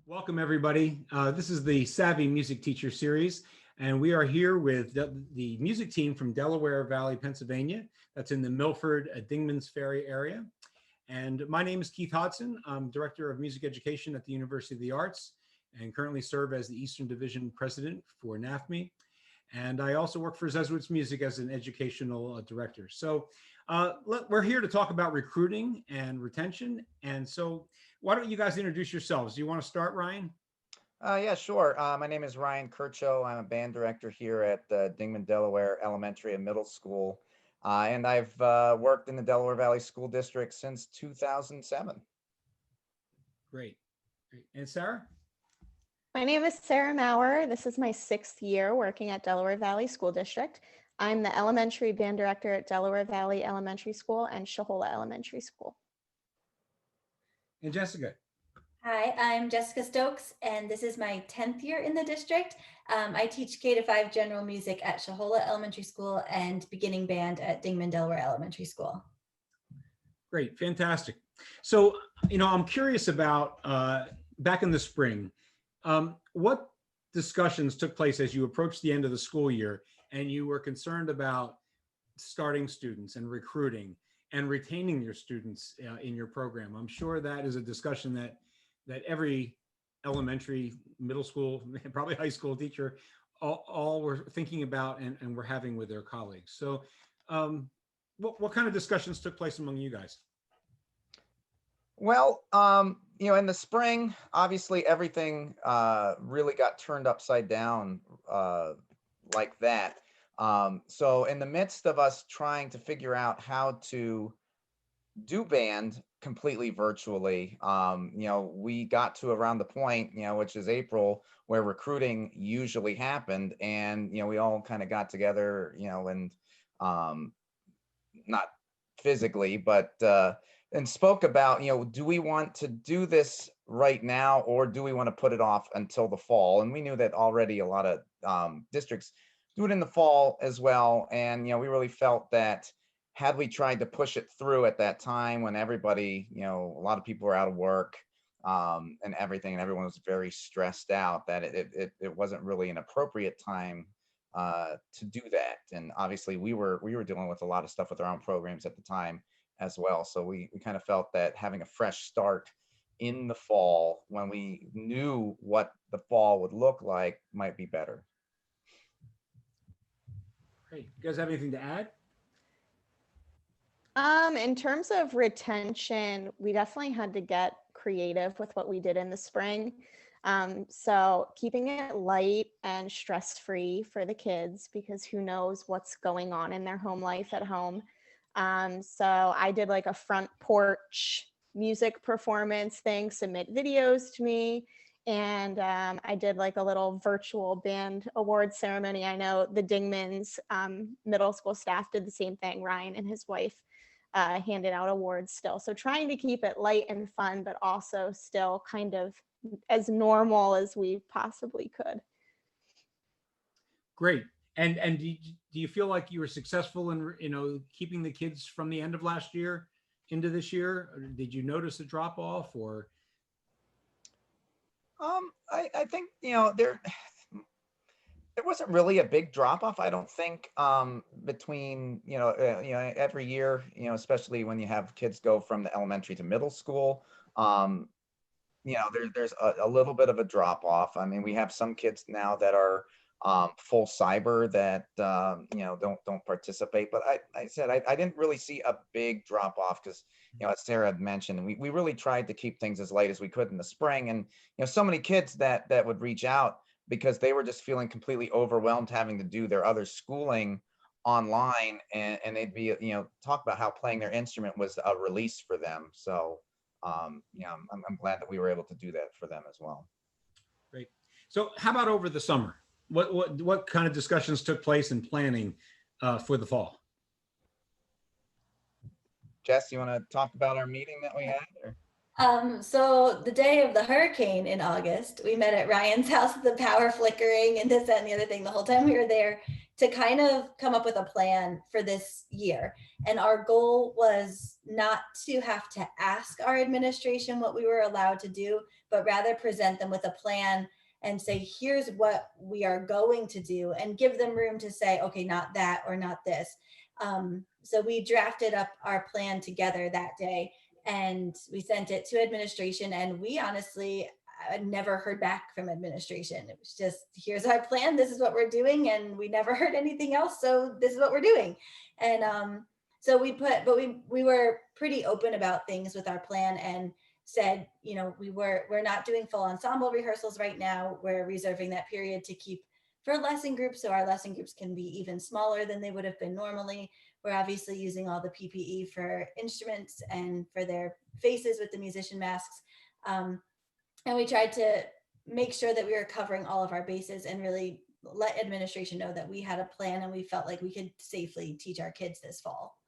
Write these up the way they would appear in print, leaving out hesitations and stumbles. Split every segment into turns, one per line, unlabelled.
Welcome, everybody. This is the Savvy Music Teacher Series, and we are here with the music team from Delaware Valley, Pennsylvania. That's in the Milford, Dingman's Ferry area. And my name is Keith Hodgson. I'm Director of Music Education at the University of the Arts and currently serve as the Eastern Division President for NAFME. And I also work for Zezwitz Music as an educational director. So we're here to talk about recruiting and retention. And so why don't you guys introduce yourselves? Do you want to start, Ryan?
Yeah, sure. My name is Ryan Curchoe. I'm a band director here at Dingman, Delaware Elementary and Middle School. And I've worked in the Delaware Valley School District since 2007.
Great. And Sarah?
My name is Sarah Maurer. This is my 6th year working at Delaware Valley School District. I'm the elementary band director at Delaware Valley Elementary School and Shohola Elementary School.
And Jessica?
Hi, I'm Jessica Stokes, and this is my 10th year in the district. I teach K-5 general music at Shohola Elementary School and beginning band at Dingman, Delaware Elementary School.
Great, fantastic. So, I'm curious about back in the spring, what discussions took place as you approached the end of the school year and you were concerned about starting students and recruiting and retaining your students in your program? I'm sure that is a discussion that every elementary, middle school, probably high school teacher all were thinking about and were having with their colleagues. So what kind of discussions took place among you guys?
Well, in the spring, obviously everything really got turned upside down like that. So in the midst of us trying to figure out how to do band completely virtually, we got to around the point, which is April, where recruiting usually happened. And, we all kind of got together, and not physically, but and spoke about, do we want to do this right now, or do we want to put it off until the fall? And we knew that already a lot of districts do it in the fall as well. And, we really felt that had we tried to push it through at that time when everybody, a lot of people were out of work and everything, and everyone was very stressed out, that it wasn't really an appropriate time to do that. And obviously we were dealing with a lot of stuff with our own programs at the time as well. So we kind of felt that having a fresh start in the fall, when we knew what the fall would look like, might be better.
Great. You guys have anything to add?
In terms of retention, we definitely had to get creative with what we did in the spring. So keeping it light and stress-free for the kids, because who knows what's going on in their home life at home. So I did like a front porch music performance thing, submit videos to me. And I did like a little virtual band award ceremony. I know the Dingman's middle school staff did the same thing. Ryan and his wife handed out awards still. So trying to keep it light and fun, but also still kind of as normal as we possibly could.
Great. And do you feel like you were successful in keeping the kids from the end of last year into this year? Or did you notice a drop off, or?
I think there wasn't really a big drop off. I don't think between every year, especially when you have kids go from the elementary to middle school, there's a little bit of a drop off. I mean, we have some kids now that are full cyber that don't participate, but I said I didn't really see a big drop off, because as Sarah had mentioned, we really tried to keep things as light as we could in the spring. And so many kids that would reach out because they were just feeling completely overwhelmed having to do their other schooling online, and they'd be talk about how playing their instrument was a release for them. So I'm glad that we were able to do that for them as well.
Great. So how about over the summer? What kind of discussions took place in planning for the fall?
Jess, you want to talk about our meeting that we had? Or?
So the day of the hurricane in August, we met at Ryan's house with the power flickering and this, that, and the other thing the whole time we were there to kind of come up with a plan for this year. And our goal was not to have to ask our administration what we were allowed to do, but rather present them with a plan and say, here's what we are going to do, and give them room to say, okay, not that or not this. So we drafted up our plan together that day, and we sent it to administration, and we honestly never heard back from administration. It was just, here's our plan, this is what we're doing, and we never heard anything else, so this is what we're doing. And so we were pretty open about things with our plan, and said, you know, we're not doing full ensemble rehearsals right now. We're reserving that period to keep for lesson groups, so our lesson groups can be even smaller than they would have been normally. We're obviously using all the PPE for instruments and for their faces with the musician masks. And we tried to make sure that we were covering all of our bases and really let administration know that we had a plan and we felt like we could safely teach our kids this fall.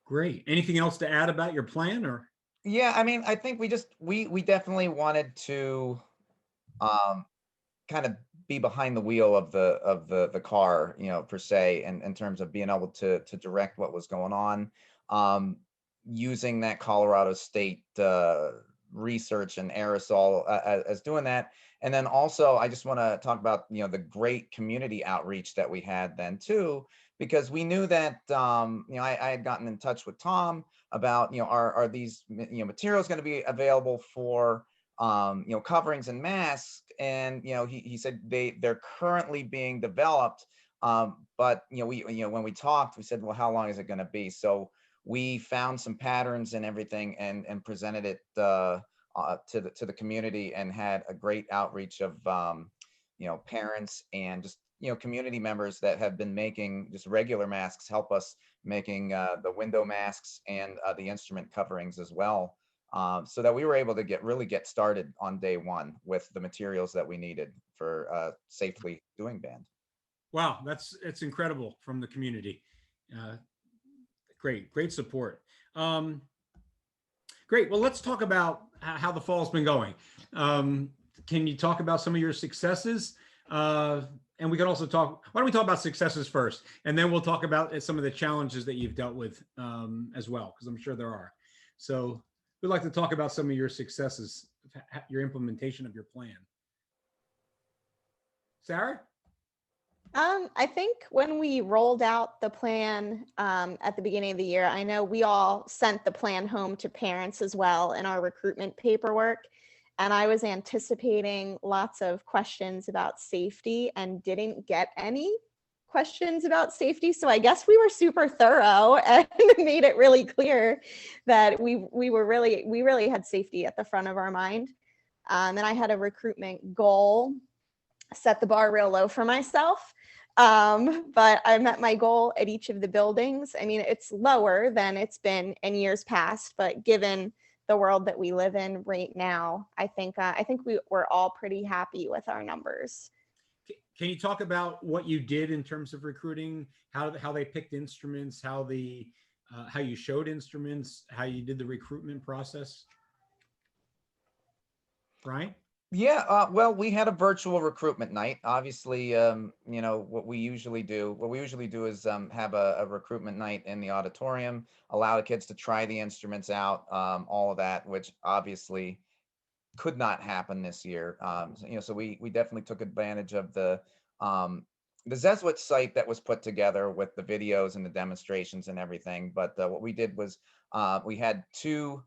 Great. Anything else to add about your plan, or?
Yeah, I mean, I think we definitely wanted to kind of be behind the wheel of the car, you know, per se, and in terms of being able to direct what was going on, using that Colorado State research and aerosol as doing that. And then also, I just want to talk about, you know, the great community outreach that we had then too, because we knew that, you know, I had gotten in touch with Tom about, you know, are these, you know, materials going to be available for, you know, coverings and masks. And, you know, he said they're currently being developed. But, you know, when we talked, we said, well, how long is it going to be? So we found some patterns and everything, and presented it to the community, and had a great outreach of, you know, parents and just, you know, community members that have been making just regular masks help us making the window masks and the instrument coverings as well. So that we were able to really get started on day one with the materials that we needed for safely doing band.
Wow, it's incredible from the community. Great support. Great. Well, let's talk about how the fall's been going. Can you talk about some of your successes? And we can also talk, why don't we talk about successes first, and then we'll talk about some of the challenges that you've dealt with as well, because I'm sure there are. So we'd like to talk about some of your successes, your implementation of your plan. Sarah?
I think when we rolled out the plan at the beginning of the year, I know we all sent the plan home to parents as well in our recruitment paperwork. And I was anticipating lots of questions about safety and didn't get any questions about safety. So I guess we were super thorough and made it really clear that we really had safety at the front of our mind. And I had a recruitment goal, set the bar real low for myself. But I met my goal at each of the buildings. I mean, it's lower than it's been in years past, but given the world that we live in right now, I think we're all pretty happy with our numbers.
Can you talk about what you did in terms of recruiting, how they picked instruments, how you showed instruments, how you did the recruitment process? Ryan?
Yeah, well, we had a virtual recruitment night. Obviously, you know, what we usually do is have a recruitment night in the auditorium, allow the kids to try the instruments out, all of that, which obviously could not happen this year. So, you know, so we definitely took advantage of the Zeswitz site that was put together with the videos and the demonstrations and everything. But what we did was we had two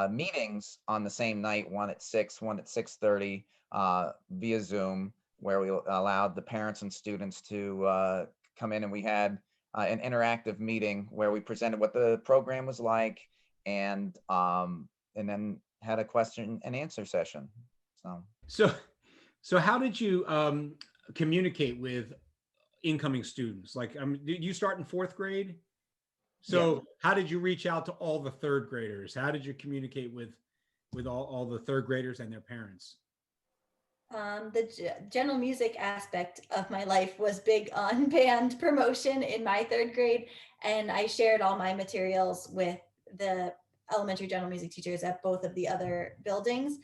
meetings on the same night, one at 6, one at 6:30 via Zoom, where we allowed the parents and students to come in, and we had an interactive meeting where we presented what the program was like, and then had a question and answer session.
So how did you communicate with incoming students? Like, did you start in 4th grade? So yeah. How did you reach out to all the 3rd graders? How did you communicate with all the 3rd graders and their parents?
The general music aspect of my life was big on band promotion in my 3rd grade. And I shared all my materials with the elementary general music teachers at both of the other buildings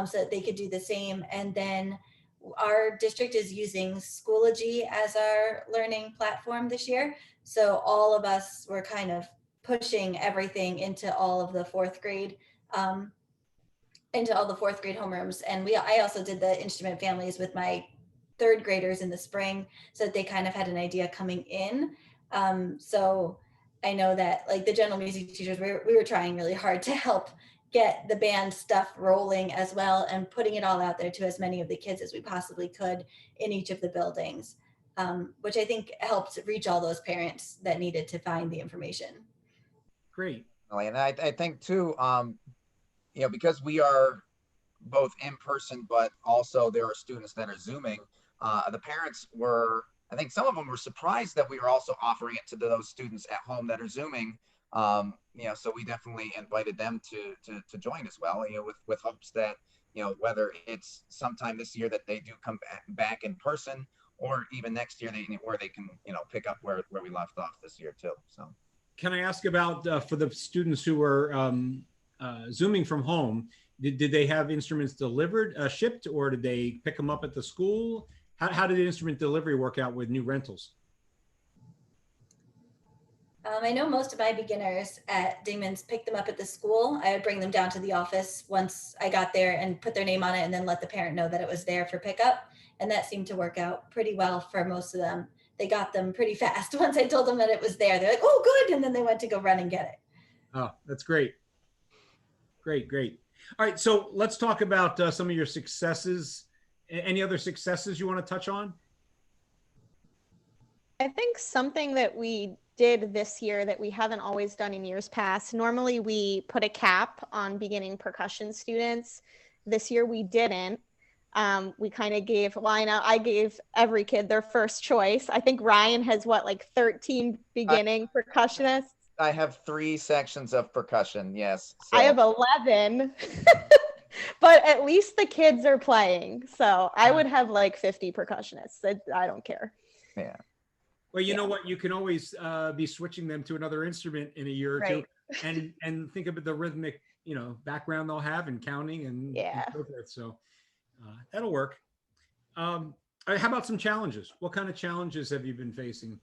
so that they could do the same. And then our district is using Schoology as our learning platform this year. So all of us were kind of pushing everything into all of the fourth grade, homerooms. And I also did the instrument families with my third graders in the spring, so that they kind of had an idea coming in. So I know that like the general music teachers, we were trying really hard to help get the band stuff rolling as well, and putting it all out there to as many of the kids as we possibly could in each of the buildings, which I think helped reach all those parents that needed to find the information.
Great.
And I think too, because we are both in person, but also there are students that are Zooming, the parents were, I think some of them were surprised that we were also offering it to those students at home that are Zooming. So we definitely invited them to join as well, with hopes that, whether it's sometime this year that they do come back in person, or even next year where they can, pick up where we left off this year too. So.
Can I ask about for the students who were Zooming from home, did they have instruments delivered, shipped, or did they pick them up at the school? How did the instrument delivery work out with new rentals?
I know most of my beginners at Dingman's picked them up at the school. I would bring them down to the office once I got there and put their name on it, and then let the parent know that it was there for pickup. And that seemed to work out pretty well for most of them. They got them pretty fast. Once I told them that it was there, they're like, oh, good. And then they went to go run and get it.
Oh, that's great. Great. All right, so let's talk about some of your successes. Any other successes you want to touch on?
I think something that we did this year that we haven't always done in years past. Normally we put a cap on beginning percussion students. This year we didn't. We kind of gave, I gave every kid their first choice. I think Ryan has 13 beginning percussionists.
I have 3 sections of percussion. Yes. So.
I have 11, but at least the kids are playing. So I would have 50 percussionists. I don't care.
Yeah.
Well, you know what? You can always be switching them to another instrument in a year or two, and think about the rhythmic, background they'll have and counting and so forth. So that'll work. How about some challenges? What kind of challenges have you been facing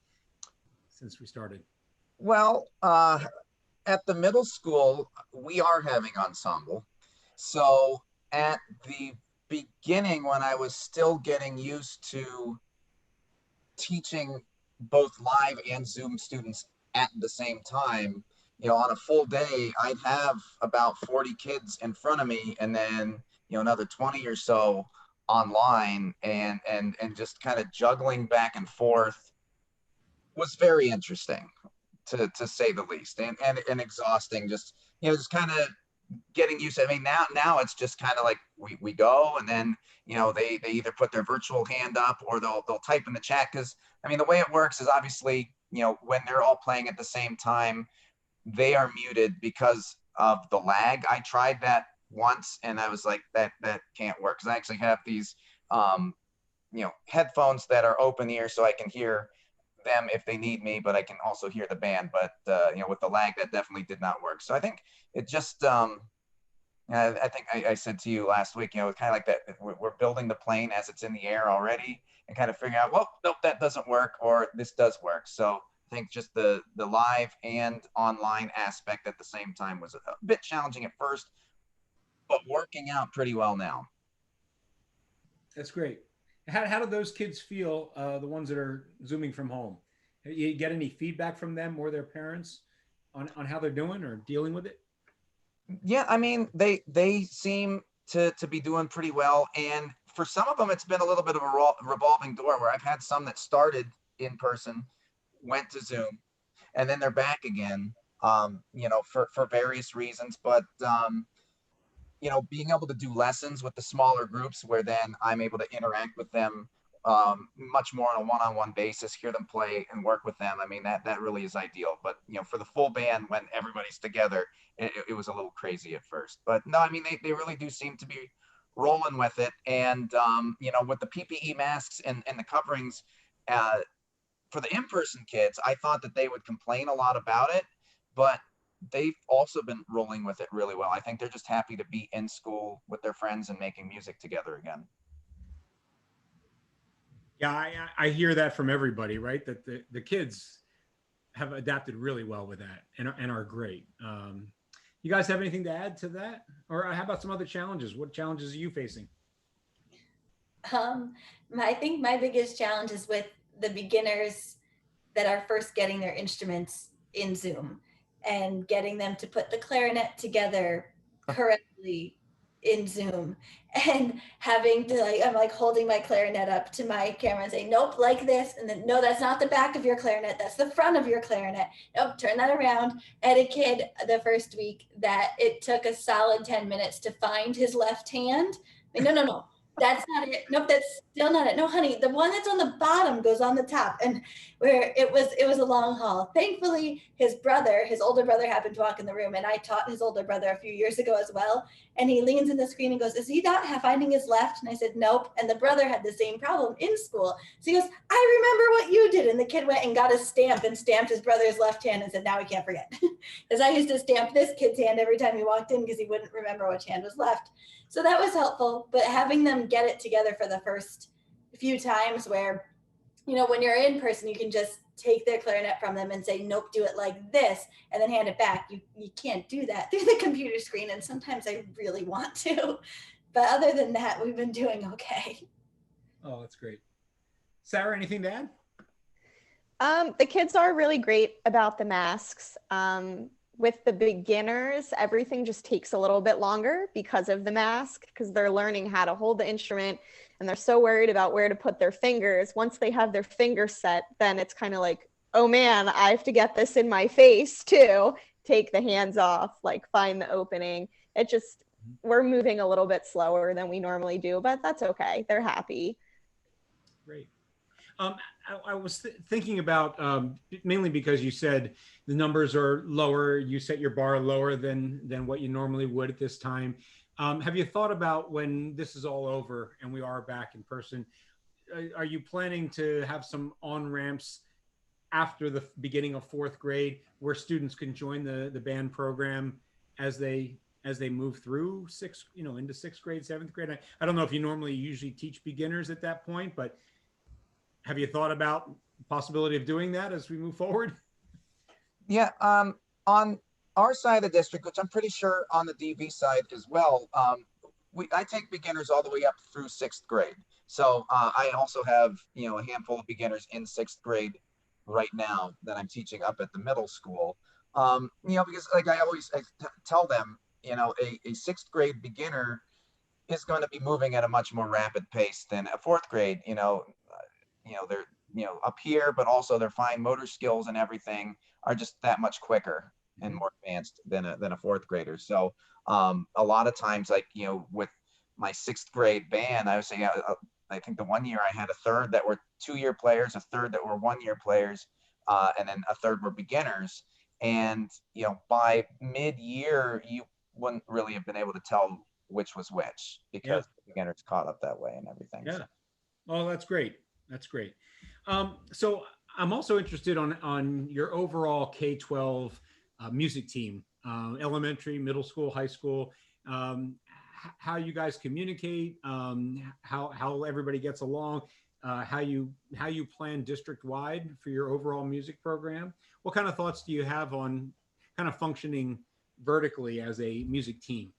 since we started?
Well, at the middle school, we are having ensemble. So at the beginning, when I was still getting used to teaching both live and Zoom students at the same time, on a full day, I'd have about 40 kids in front of me, and then, another 20 or so online, and just kind of juggling back and forth was very interesting, to say the least, and exhausting. Just kind of getting used to it. I mean, now it's just kind of like we go, and then they either put their virtual hand up or they'll type in the chat, because I mean the way it works is obviously when they're all playing at the same time, they are muted because of the lag. I tried that once and I was like, that can't work, because I actually have these headphones that are open ear, so I can hear them if they need me, but I can also hear the band. But with the lag, that definitely did not work. So I think it just I think I said to you last week, it's kind of like that we're building the plane as it's in the air already, and kind of figuring out, well, nope, that doesn't work, or this does work. So I think just the live and online aspect at the same time was a bit challenging at first, but working out pretty well now.
That's great. How do those kids feel, the ones that are Zooming from home? You get any feedback from them or their parents on how they're doing or dealing with it?
Yeah, I mean, they seem to be doing pretty well. And for some of them, it's been a little bit of a revolving door, where I've had some that started in person, went to Zoom, and then they're back again, for various reasons. But being able to do lessons with the smaller groups, where then I'm able to interact with them much more on a one-on-one basis, hear them play and work with them. I mean, that really is ideal. But, for the full band, when everybody's together, it was a little crazy at first. But no, I mean, they really do seem to be rolling with it. And, with the PPE masks and the coverings, for the in-person kids, I thought that they would complain a lot about it, but they've also been rolling with it really well. I think they're just happy to be in school with their friends and making music together again.
Yeah, I hear that from everybody, right? That the kids have adapted really well with that and are great. You guys have anything to add to that? Or how about some other challenges? What challenges are you facing?
Um, I think my biggest challenge is with the beginners that are first getting their instruments in Zoom and getting them to put the clarinet together correctly in Zoom and having to I'm like holding my clarinet up to my camera and saying, nope, like this. And then, no, that's not the back of your clarinet. That's the front of your clarinet. Nope, turn that around. I had a kid the first week that it took a solid 10 minutes to find his left hand. I mean, no, that's not it. Nope, that's still not it. No, honey, the one that's on the bottom goes on the top. And where it was a long haul. Thankfully, his older brother happened to walk in the room, and I taught his older brother a few years ago as well. And he leans in the screen and goes, "Is he not finding his left?" And I said, "Nope." And the brother had the same problem in school. So he goes, "I remember what you did." And the kid went and got a stamp and stamped his brother's left hand and said, "Now we can't forget." Because I used to stamp this kid's hand every time he walked in because he wouldn't remember which hand was left. So that was helpful. But having them get it together for the first few times where when you're in person, you can just take their clarinet from them and say, nope, do it like this, and then hand it back. You can't do that through the computer screen. And sometimes I really want to. But other than that, we've been doing okay.
Oh, that's great. Sarah, anything to add?
The kids are really great about the masks. With the beginners, everything just takes a little bit longer because of the mask, because they're learning how to hold the instrument and they're so worried about where to put their fingers. Once they have their fingers set, then it's kind of like, oh man, I have to get this in my face too. Take the hands off, like find the opening. We're moving a little bit slower than we normally do, but that's okay. They're happy.
Great. I was thinking about mainly because you said the numbers are lower. You set your bar lower than what you normally would at this time. Have you thought about when this is all over and we are back in person? Are you planning to have some on ramps after the beginning of fourth grade where students can join the band program as they move through into sixth grade, seventh grade? I don't know if you normally usually teach beginners at that point, but have you thought about the possibility of doing that as we move forward?
Yeah, on our side of the district, which I'm pretty sure on the DV side as well, I take beginners all the way up through sixth grade. So I also have a handful of beginners in sixth grade right now that I'm teaching up at the middle school. Because like I always tell them, a sixth grade beginner is going to be moving at a much more rapid pace than a fourth grade. They're up here, but also their fine motor skills and everything are just that much quicker and more advanced than a fourth grader. So a lot of times, like with my sixth grade band, I would say I think the 1 year I had a third that were 2-year players, a third that were 1-year players, and then a third were beginners. And by mid-year, you wouldn't really have been able to tell which was which because the beginners caught up that way and everything.
Yeah.
So.
Oh, that's great. That's great. So I'm also interested on your overall K-12 music team, elementary, middle school, high school, how you guys communicate, how everybody gets along, how you plan district wide for your overall music program. What kind of thoughts do you have on kind of functioning vertically as a music team?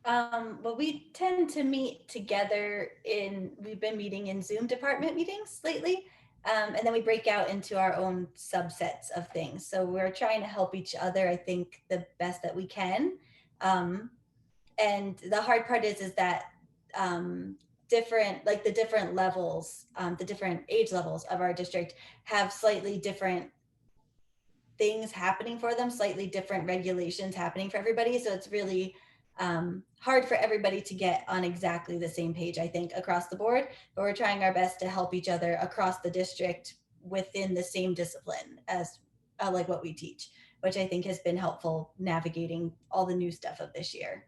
Well, we tend to meet together we've been meeting in Zoom department meetings lately. And then we break out into our own subsets of things. So we're trying to help each other, I think, the best that we can. And the hard part is that the different levels, the different age levels of our district have slightly different things happening for them, slightly different regulations happening for everybody. So it's really hard for everybody to get on exactly the same page, I think, across the board, but we're trying our best to help each other across the district within the same discipline as like what we teach, which I think has been helpful navigating all the new stuff of this year.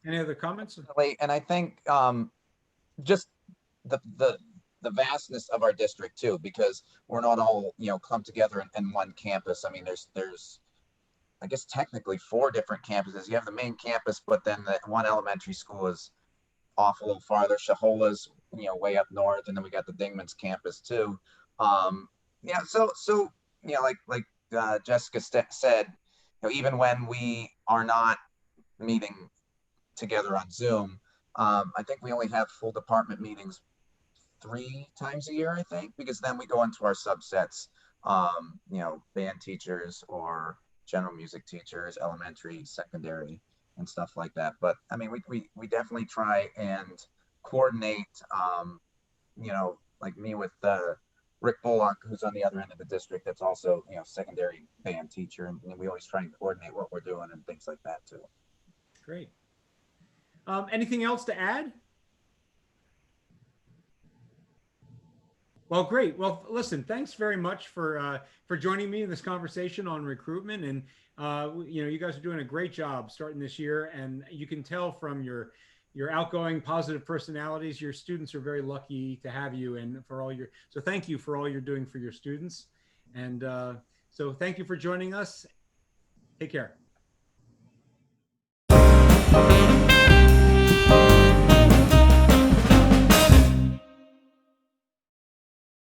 Any other comments?
And I think just the vastness of our district too, because we're not all come together in one campus. I mean, there's I guess technically 4 different campuses. You have the main campus, but then the one elementary school is off a little farther. Shahola's, way up north, and then we got the Dingman's campus too. Yeah, so Jessica said, even when we are not meeting together on Zoom, I think we only have full department meetings 3 times a year, I think, because then we go into our subsets, band teachers or general music teachers, elementary, secondary, and stuff like that. But I mean, we definitely try and coordinate, like me with Rick Bullock, who's on the other end of the district, that's also, secondary band teacher. And we always try and coordinate what we're doing and things like that too.
Great. Anything else to add? Well, great. Well, listen, thanks very much for joining me in this conversation on recruitment. And you guys are doing a great job starting this year, and you can tell from your outgoing, positive personalities, your students are very lucky to have you, and so thank you for all you're doing for your students. And so thank you for joining us. Take care.